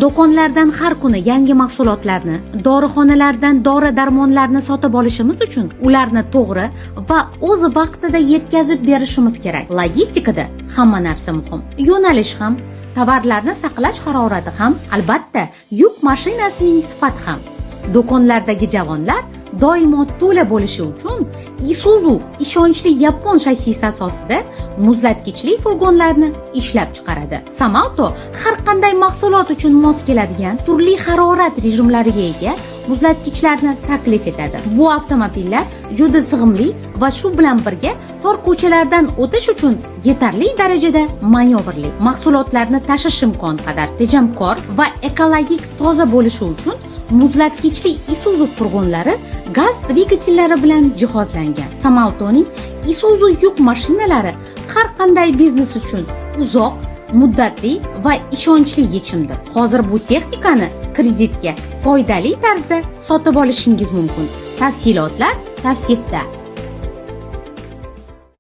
Do'konlardan har kuni yangi mahsulotlarni, dorixonalardan dori-darmonlarni sotib olishimiz uchun ularni to'g'ri va o'z vaqtida yetkazib berishimiz kerak. Logistikada hamma narsa muhim. Yo'nalish ham, tovarlarni saqlash harorati ham, albatta, yuk mashinasining sifati ham. Do'konlardagi javonlar doimo to'la bo'lishi uchun Isuzu ishonchli yapon shassisi asosida muzlatgichli furgonlarni ishlab chiqaradi. Samauto har qanday mahsulot uchun mos keladigan turli harorat rejimlariga ega muzlatgichlarni taklif etadi. Bu avtomobillar juda sig'imli va shu bilan birga tor ko'chalardan o'tish uchun yetarli darajada manyovrli. Mahsulotlarni tashish imkoni qadar tejamkor va ekologik toza bo'lishi uchun muzlatgichli Isuzu furgonlari gaz dvigatellari bilan jihozlangan. Samautoning Isuzu yuk mashinalari har qanday biznes uchun uzoq muddatli va ishonchli yechimdir. Hozir bu texnikani kreditga foydali tarzda sotib olishingiz mumkin. Tafsilotlar tavsifda.